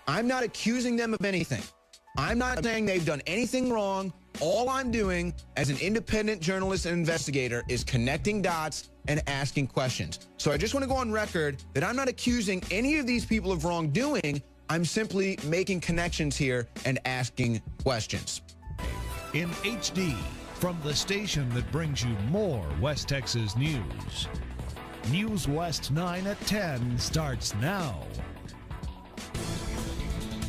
I'm not accusing them of anything. I'm not saying they've done anything wrong. All I'm doing as an independent journalist and investigator is connecting dots and asking questions. So I just want to go on record that I'm not accusing any of these people of wrongdoing. I'm simply making connections here and asking questions. In HD, from the station that brings you more West Texas news. News West 9 at 10 starts now.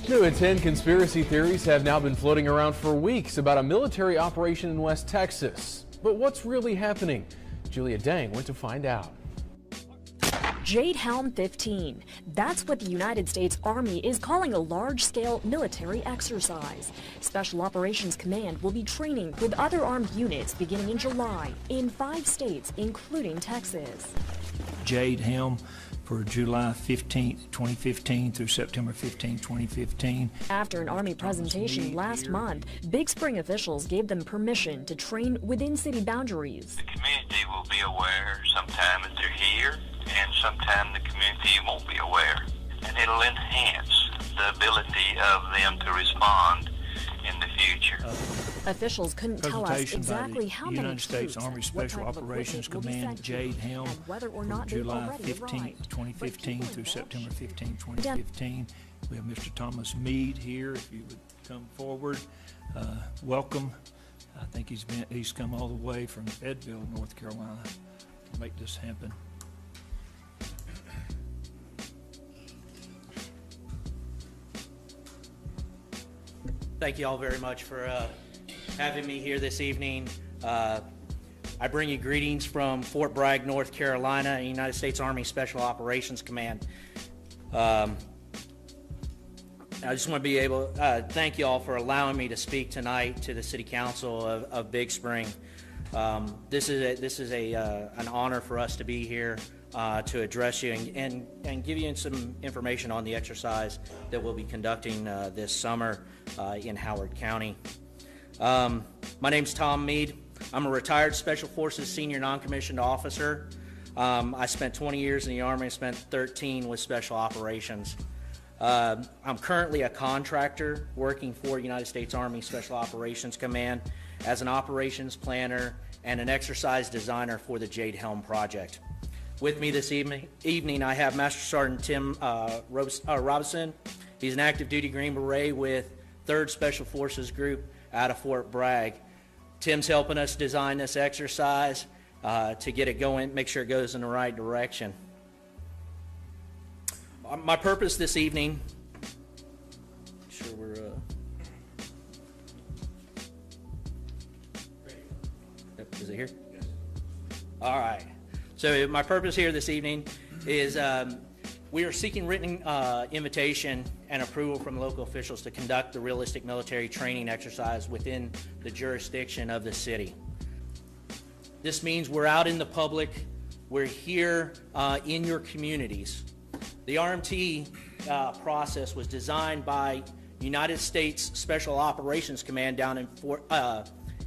New at 10, conspiracy theories have now been floating around for weeks about a military operation in West Texas. But what's really happening? Julia Dang went to find out. Jade Helm 15. That's what the United States Army is calling a large-scale military exercise. Special Operations Command will be training with other armed units beginning in July in 5 states, including Texas. Jade Helm for July 15, 2015 through September 15, 2015. After an Army presentation last month, Big Spring officials gave them permission to train within city boundaries. The community will be aware sometimes they're here, and sometimes the community won't be aware. And it'll enhance the ability of them to respond in the future. Officials couldn't tell us exactly how many United States Army Special Operations Command Jade Helm whether or not July 15, 2015 through September 15, 2015. We have Mr. Thomas Meade here. If you would come forward, welcome. I think he's come all the way from Edville, North Carolina, to make this happen. Thank you all very much for having me here this evening. I bring you greetings from Fort Bragg, North Carolina, United States Army Special Operations Command. I just want to be able to thank you all for allowing me to speak tonight to the City Council of Big Spring. This is an honor for us to be here to address you and give you some information on the exercise that we'll be conducting this summer in Howard County. My name's Tom Meade. I'm a retired Special Forces Senior Non-Commissioned Officer. I spent 20 years in the Army, spent 13 with Special Operations. I'm currently a contractor working for United States Army Special Operations Command as an operations planner and an exercise designer for the Jade Helm project. With me this evening I have Master Sergeant Tim Robinson. He's an active duty Green Beret with 3rd Special Forces Group out of Fort Bragg. Tim's helping us design this exercise to get it going, make sure it goes in the right direction. My purpose this evening, is it here? Yes. All right. So my purpose here this evening is we are seeking written invitation and approval from local officials to conduct the realistic military training exercise within the jurisdiction of the city. This means we're out in the public, we're here in your communities. The RMT process was designed by United States Special Operations Command down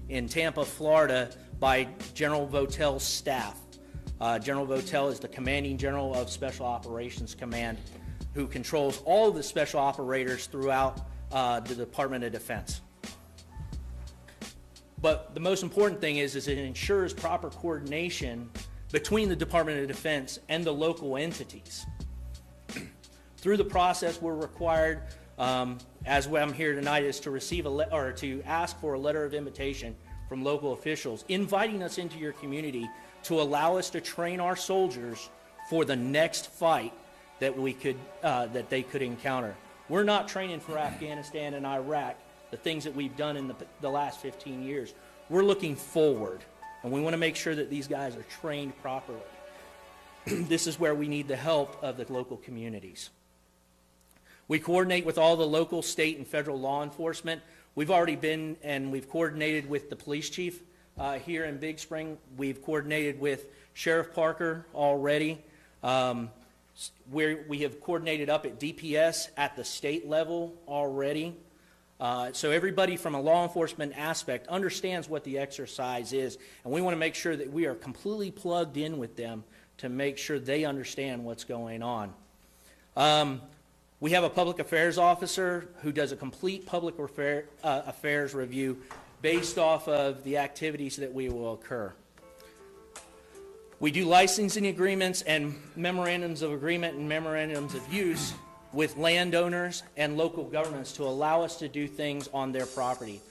in Tampa, Florida, by General Votel's staff. General Votel is the commanding general of Special Operations Command, who controls all of the special operators throughout the Department of Defense. But the most important thing is it ensures proper coordination between the Department of Defense and the local entities. Through the process, we're required, as I'm here tonight, is to receive or to ask for a letter of invitation from local officials, inviting us into your community to allow us to train our soldiers for the next fight that that they could encounter. We're not training for Afghanistan and Iraq, the things that we've done in the last 15 years. We're looking forward, and we want to make sure that these guys are trained properly. This is where we need the help of the local communities. We coordinate with all the local, state, and federal law enforcement. We've already been and we've coordinated with the police chief here in Big Spring. We've coordinated with Sheriff Parker already. We have coordinated up at DPS at the state level already. So everybody from a law enforcement aspect understands what the exercise is, and we want to make sure that we are completely plugged in with them to make sure they understand what's going on. We have a public affairs officer who does a complete public affairs review based off of the activities that we will occur. We do licensing agreements and memorandums of agreement and memorandums of use with landowners and local governments to allow us to do things on their property.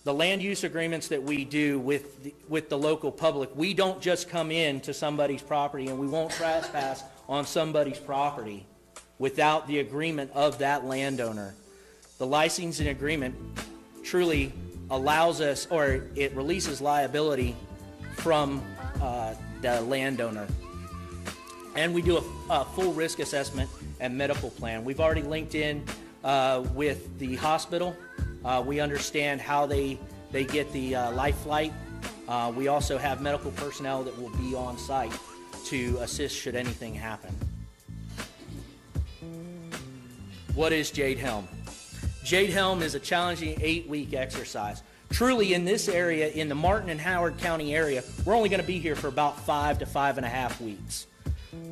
The land use agreements that we do with the local public, we don't just come in to somebody's property, and we won't trespass on somebody's property without the agreement of that landowner. The licensing agreement truly allows us, or it releases liability from the landowner. And we do a full risk assessment and medical plan. We've already linked in with the hospital. We understand how they get the life flight. We also have medical personnel that will be on site to assist should anything happen. What is Jade Helm? Jade Helm is a challenging 8-week exercise. Truly, in this area, in the Martin and Howard County area, we're only going to be here for about 5 to 5.5 weeks.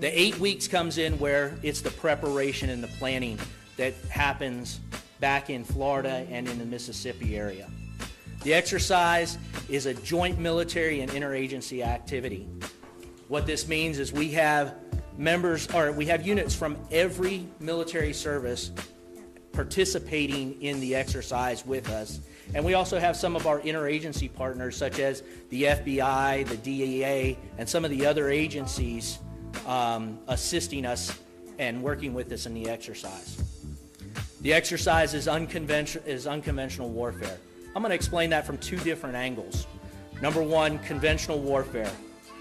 The 8 weeks comes in where it's the preparation and the planning that happens back in Florida and in the Mississippi area. The exercise is a joint military and interagency activity. What this means is we have units from every military service participating in the exercise with us. And we also have some of our interagency partners, such as the FBI, the DEA, and some of the other agencies assisting us and working with us in the exercise. The exercise is unconventional warfare. I'm going to explain that from 2 different angles. Number 1, conventional warfare.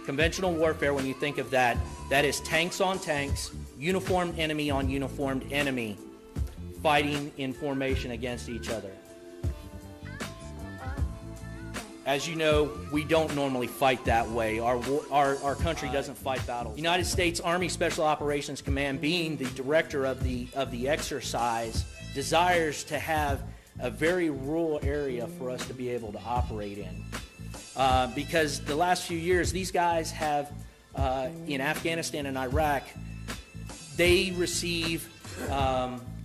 Conventional warfare, when you think of that, that is tanks on tanks, uniformed enemy on uniformed enemy, fighting in formation against each other. As you know, we don't normally fight that way. Our country doesn't fight battles. United States Army Special Operations Command, being the director of the exercise, desires to have a very rural area for us to be able to operate in. Because the last few years, these guys have, in Afghanistan and Iraq, they receive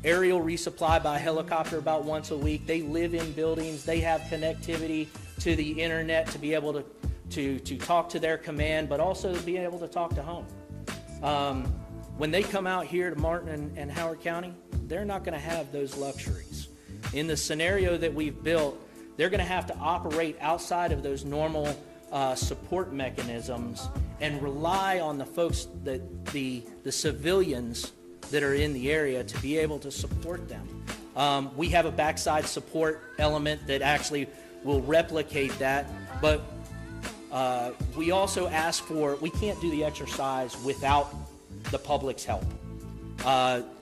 aerial resupply by helicopter about once a week. They live in buildings. They have connectivity to the internet to be able to talk to their command, but also to be able to talk to home. When they come out here to Martin and Howard County, they're not going to have those luxuries. In the scenario that we've built, they're going to have to operate outside of those normal support mechanisms and rely on the folks, the civilians that are in the area to be able to support them. We have a backside support element that actually will replicate that, but we also ask for, we can't do the exercise without the public's help.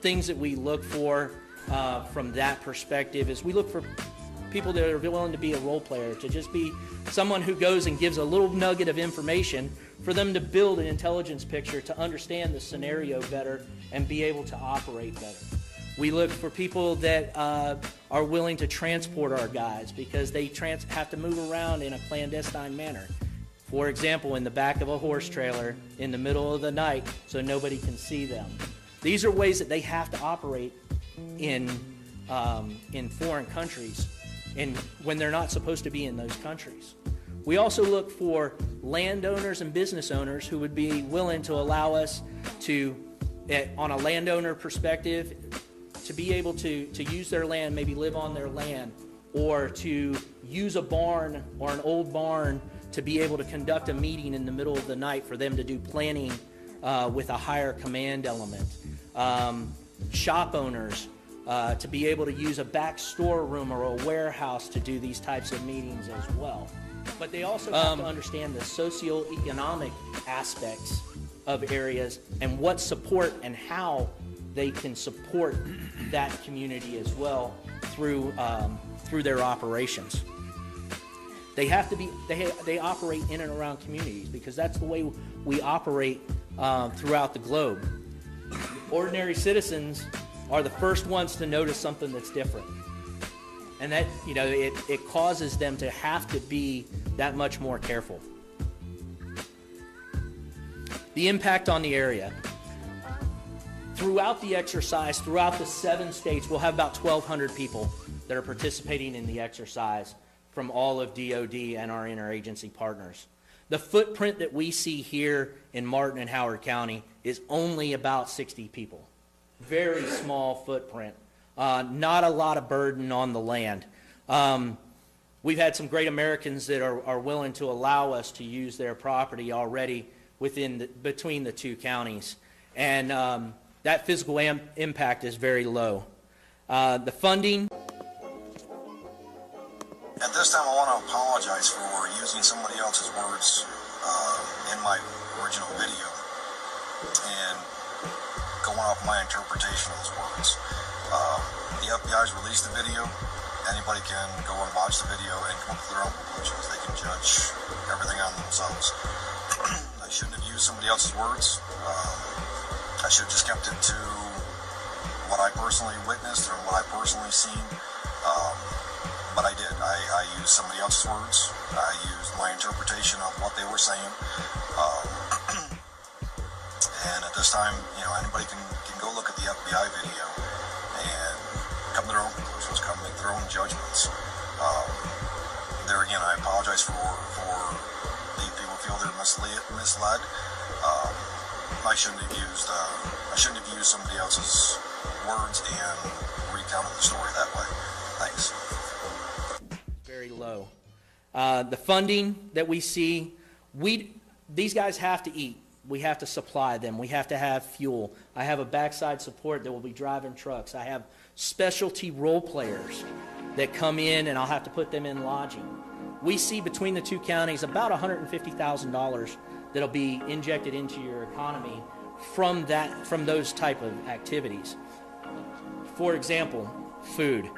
Things that we look for from that perspective is we look for people that are willing to be a role player, to just be someone who goes and gives a little nugget of information for them to build an intelligence picture to understand the scenario better and be able to operate better. We look for people that are willing to transport our guys because they have to move around in a clandestine manner. For example, in the back of a horse trailer in the middle of the night so nobody can see them. These are ways that they have to operate in foreign countries and when they're not supposed to be in those countries. We also look for landowners and business owners who would be willing to allow us to, on a landowner perspective, to be able to use their land, maybe live on their land, or to use a barn or an old barn to be able to conduct a meeting in the middle of the night for them to do planning with a higher command element. Shop owners to be able to use a back storeroom or a warehouse to do these types of meetings as well. But they also have to understand the socioeconomic aspects of areas and what support and how they can support that community as well through their operations. They have to be, they operate in and around communities because that's the way we operate throughout the globe. Ordinary citizens are the first ones to notice something that's different. And that, you know, it causes them to have to be that much more careful. The impact on the area. Throughout the exercise, throughout the 7 states, we'll have about 1,200 people that are participating in the exercise from all of DOD and our interagency partners. The footprint that we see here in Martin and Howard County is only about 60 people. Very small footprint. Not a lot of burden on the land. We've had some great Americans that are willing to allow us to use their property already between the 2 counties. And that physical impact is very low. The funding. At this time, I want to apologize for using somebody else's words in my original video and going off my interpretation of those words. The FBI's released the video. Anybody can go and watch the video and come up with their own conclusions. They can judge everything on themselves. I shouldn't have used somebody else's words. I should have just kept it to what I personally witnessed or what I personally seen. But I did. I used somebody else's words. I used my interpretation of what they were saying. And at this time, anybody can go look at the FBI video and come to their own conclusions, come make their own judgments. There again, I apologize for the people who feel they're misled. I shouldn't have used somebody else's words and recounted the story that way. Thanks. Very low. The funding that we see, these guys have to eat. We have to supply them. We have to have fuel. I have a backside support that will be driving trucks. I have specialty role players that come in, and I'll have to put them in lodging. We see between the 2 counties about $150,000 that'll be injected into your economy from those type of activities. For example, food.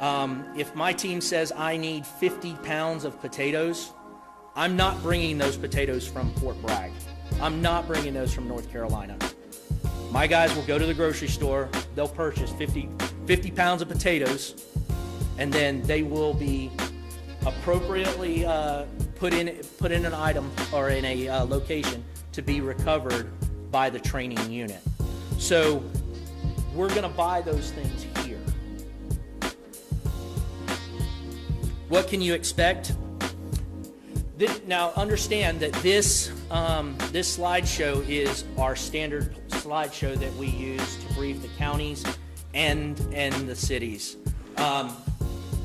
If my team says I need 50 pounds of potatoes, I'm not bringing those potatoes from Fort Bragg. I'm not bringing those from North Carolina. My guys will go to the grocery store, they'll purchase 50 pounds of potatoes, and then they will be appropriately put in an item or in a location to be recovered by the training unit. So we're going to buy those things here. What can you expect? Now understand that this slideshow is our standard slideshow that we use to brief the counties and the cities.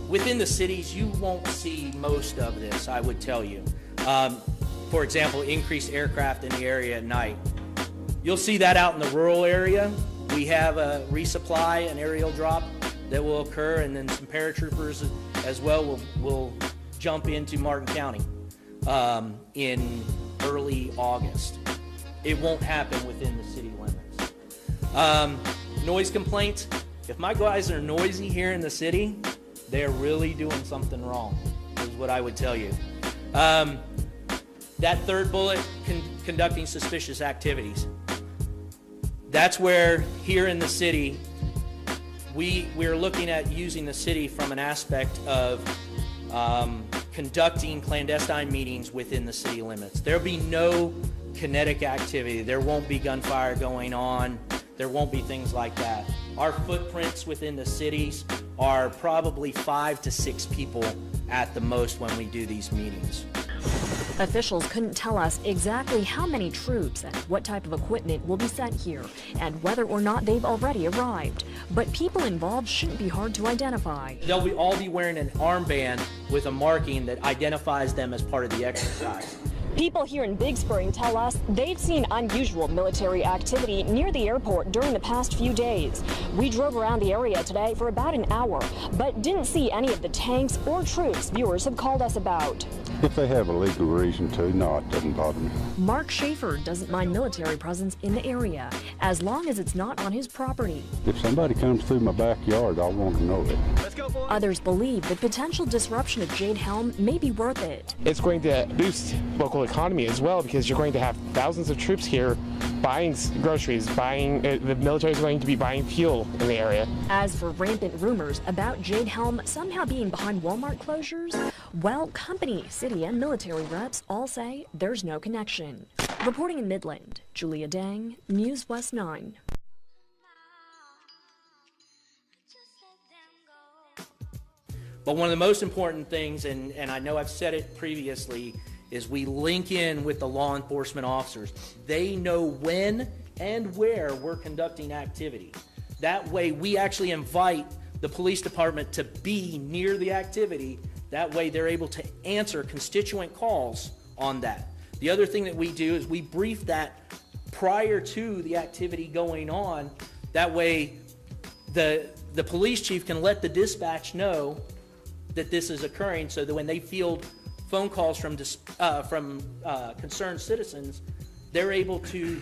Within the cities, you won't see most of this, I would tell you. For example, increased aircraft in the area at night. You'll see that out in the rural area. We have a resupply, an aerial drop that will occur, and then some paratroopers as well will jump into Martin County in early August. It won't happen within the city limits. Noise complaints. If my guys are noisy here in the city, they're really doing something wrong, is what I would tell you. That third bullet, conducting suspicious activities. That's where here in the city, we're looking at using the city from an aspect of conducting clandestine meetings within the city limits. There'll be no kinetic activity. There won't be gunfire going on. There won't be things like that. Our footprints within the cities are probably 5 to 6 people at the most when we do these meetings. Officials couldn't tell us exactly how many troops and what type of equipment will be sent here, and whether or not they've already arrived. But people involved shouldn't be hard to identify. They'll all be wearing an armband with a marking that identifies them as part of the exercise. People here in Big Spring tell us they've seen unusual military activity near the airport during the past few days. We drove around the area today for about an hour, but didn't see any of the tanks or troops viewers have called us about. If they have a legal reason to, no, it doesn't bother me. Mark Schaefer doesn't mind military presence in the area, as long as it's not on his property. If somebody comes through my backyard, I want to know it. Let's go, boys. Others believe the potential disruption of Jade Helm may be worth it. It's going to boost local economy as well, because you're going to have thousands of troops here buying groceries, the military is going to be buying fuel in the area. As for rampant rumors about Jade Helm somehow being behind Walmart closures, well, company, city, and military reps all say there's no connection. Reporting in Midland, Julia Dang, News West 9. But one of the most important things, and I know I've said it previously, is we link in with the law enforcement officers. They know when and where we're conducting activity. That way we actually invite the police department to be near the activity. That way they're able to answer constituent calls on that. The other thing that we do is we brief that prior to the activity going on. That way the police chief can let the dispatch know that this is occurring, so that when they field phone calls from concerned citizens, they're able to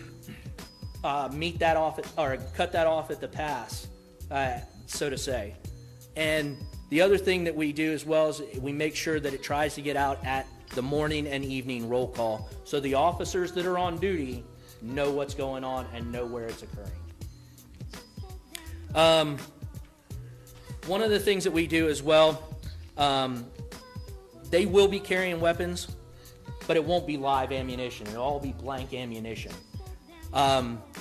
meet that off or cut that off at the pass, so to say. And the other thing that we do as well is we make sure that it tries to get out at the morning and evening roll call, so the officers that are on duty know what's going on and know where it's occurring. One of the things that we do as well, they will be carrying weapons, but it won't be live ammunition. It'll all be blank ammunition.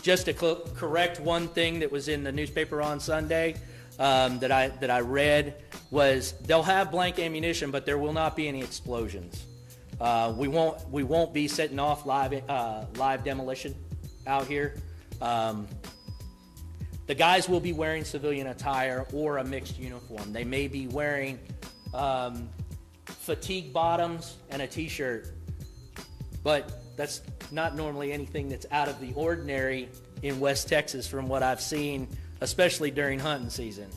Just to correct one thing that was in the newspaper on Sunday that I read was they'll have blank ammunition, but there will not be any explosions. We won't be setting off live demolition out here. The guys will be wearing civilian attire or a mixed uniform. They may be wearing fatigue bottoms and a t-shirt, but that's not normally anything that's out of the ordinary in West Texas from what I've seen, especially during hunting season.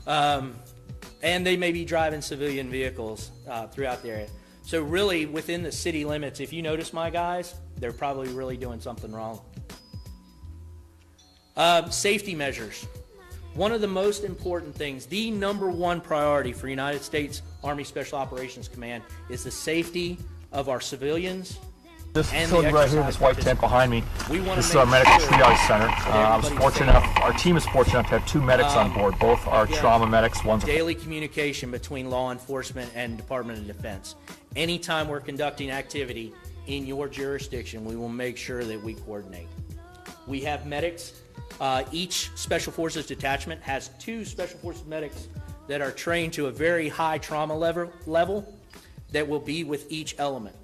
And they may be driving civilian vehicles throughout the area. So really, within the city limits, if you notice my guys, they're probably really doing something wrong. Safety measures. One of the most important things, the #1 priority for United States Army Special Operations Command is the safety of our civilians. This facility right here, this white tent behind me, this is our medical triage center. I was fortunate enough, our team is fortunate enough to have 2 medics on board. Both are trauma medics. One's daily communication between law enforcement and Department of Defense. Anytime we're conducting activity in your jurisdiction, we will make sure that we coordinate. We have medics. Each Special Forces detachment has 2 Special Forces medics that are trained to a very high trauma level that will be with each element.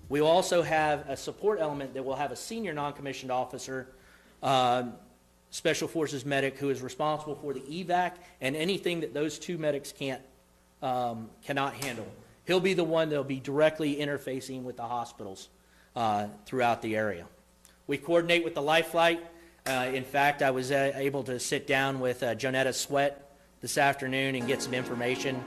We also have a support element that will have a senior non-commissioned officer, Special Forces medic, who is responsible for the evac and anything that those 2 medics cannot handle. He'll be the one that will be directly interfacing with the hospitals throughout the area. We coordinate with the Life Flight. In fact, I was able to sit down with Jonetta Sweat this afternoon and get some information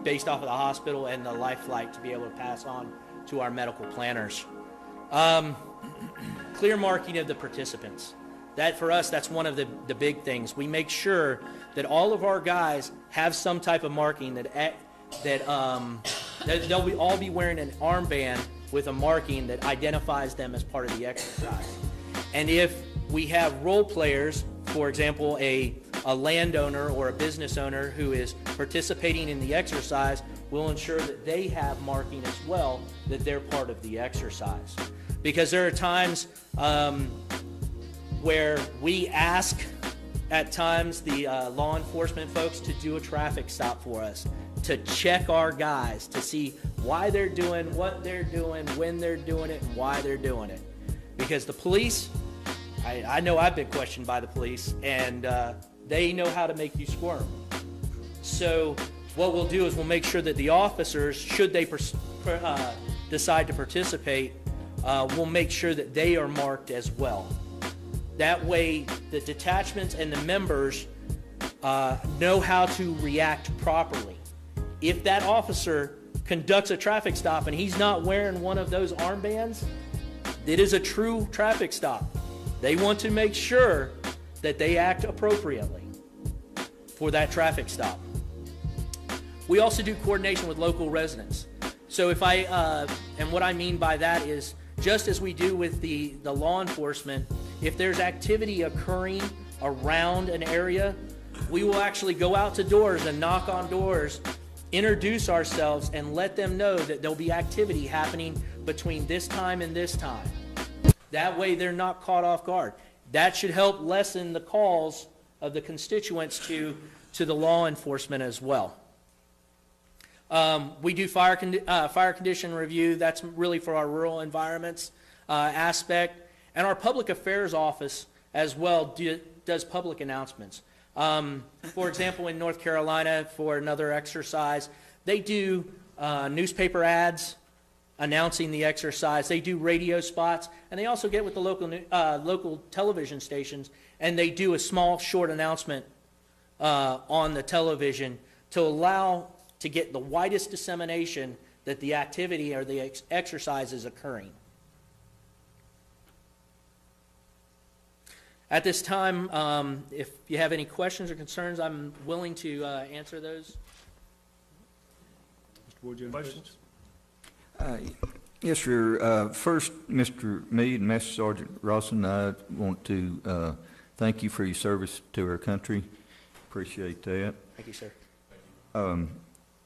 based off of the hospital and the Life Flight to be able to pass on to our medical planners. Clear marking of the participants. That, for us, that's one of the big things. We make sure that all of our guys have some type of marking that they'll all be wearing an armband with a marking that identifies them as part of the exercise. And if we have role players, for example, a landowner or a business owner who is participating in the exercise, we'll ensure that they have marking as well, that they're part of the exercise. Because there are times where we ask at times the law enforcement folks to do a traffic stop for us, to check our guys, to see why they're doing what they're doing, when they're doing it, and why they're doing it. Because the police, I know I've been questioned by the police, and they know how to make you squirm. So what we'll do is we'll make sure that the officers, should they decide to participate, we'll make sure that they are marked as well. That way the detachments and the members know how to react properly. If that officer conducts a traffic stop and he's not wearing one of those armbands, it is a true traffic stop. They want to make sure that they act appropriately for that traffic stop. We also do coordination with local residents. So if and what I mean by that is, just as we do with the law enforcement, if there's activity occurring around an area, we will actually go out to doors and knock on doors, introduce ourselves, and let them know that there'll be activity happening between this time and this time. That way they're not caught off guard. That should help lessen the calls of the constituents to to the law enforcement as well. We do fire condition review. That's really for our rural environments aspect. And our public affairs office as well does public announcements. For example, in North Carolina, for another exercise, they do newspaper ads announcing the exercise. They do radio spots, and they also get with the local television stations, and they do a small, short announcement on the television to get the widest dissemination that the activity or the exercise is occurring. At this time, if you have any questions or concerns, I'm willing to answer those. Mr. Ward, you have questions? Yes, sir. First, Mr. Meade and Master Sergeant Rawson, I want to thank you for your service to our country. Appreciate that. Thank you, sir.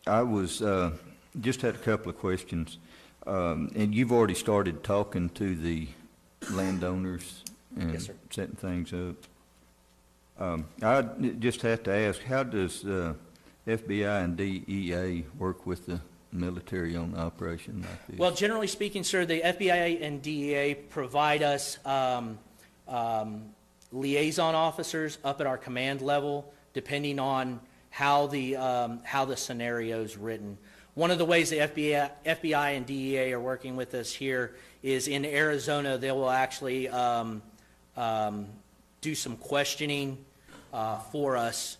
I was just had a couple of questions, and you've already started talking to the landowners and yes, sir. setting things up. I just have to ask, how does FBI and DEA work with the military on an operation like this? Well, generally speaking, sir, the FBI and DEA provide us liaison officers up at our command level, depending on how the scenario is written. One of the ways the FBI and DEA are working with us here is in Arizona. They will actually do some questioning for us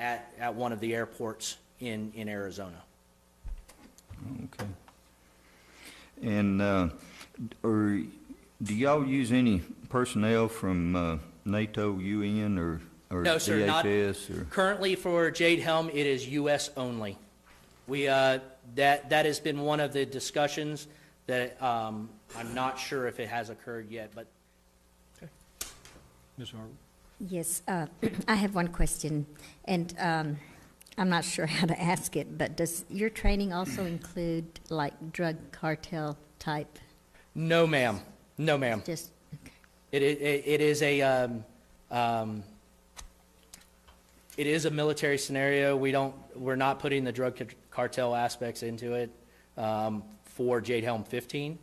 at one of the airports in Arizona. Okay. And do y'all use any personnel from NATO, UN, or no, sir, DHS? Not currently for Jade Helm. It is U.S. only. We that has been one of the discussions that I'm not sure if it has occurred yet, but. Okay. Ms. Harwood. Yes, I have one question, and I'm not sure how to ask it, but does your training also include like drug cartel type? No, ma'am. No, ma'am. Just okay. It is a military scenario. We're not putting the drug cartel aspects into it for Jade Helm 15.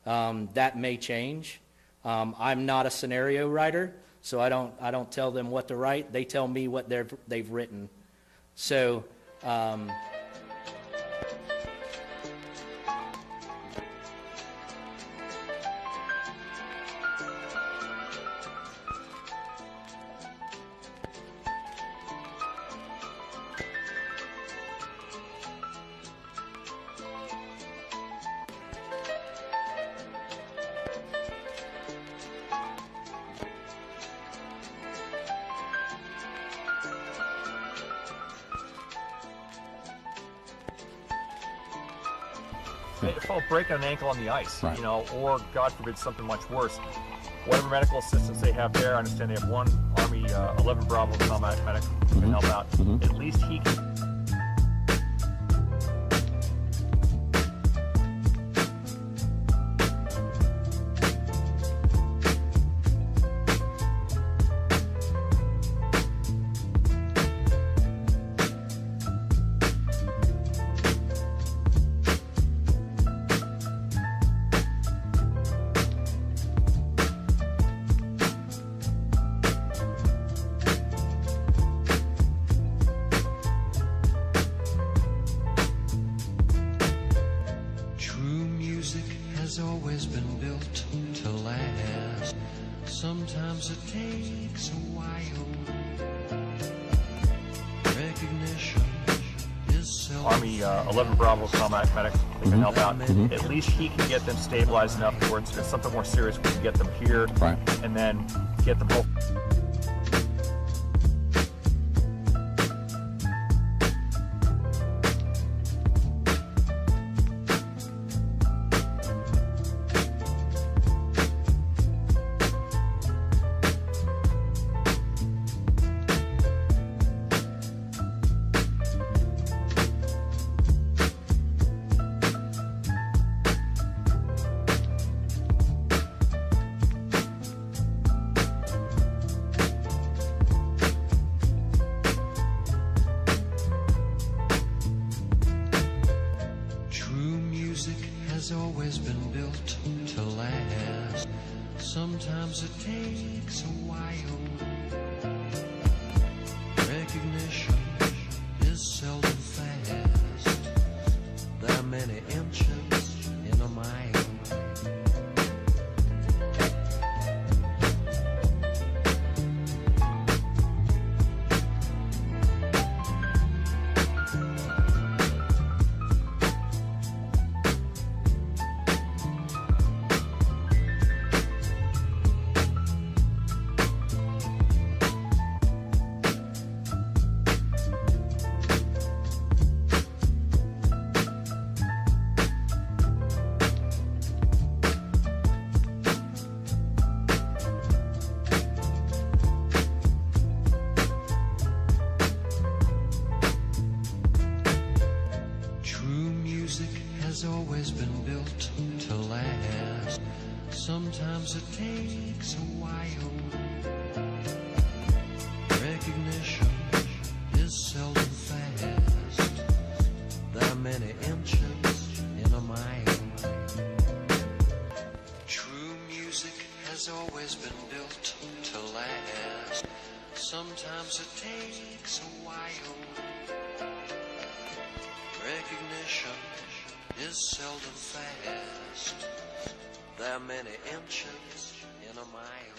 That may change. I'm not a scenario writer, so I don't tell them what to write. They tell me what they've written. So. If I'll break an ankle on the ice, right. You know, or God forbid something much worse, whatever medical assistance they have there, I understand they have one Army 11 Bravo combat medic who can help out. At least he can. Always been built to last. Sometimes it takes a while. Recognition is Army 11 Bravo combat medic who can help out. At least he can get them stabilized enough to where it's something more serious. We can get them here and then get them home. has always been built to last. Sometimes it takes a while. Recognition is seldom fast. There are many inches in a mile. Has always been built to last. Sometimes it takes a while. Recognition is seldom fast. There are many inches in a mile. True music has always been built to last. Sometimes it takes a while. Recognition is seldom fast. There are many inches in a mile.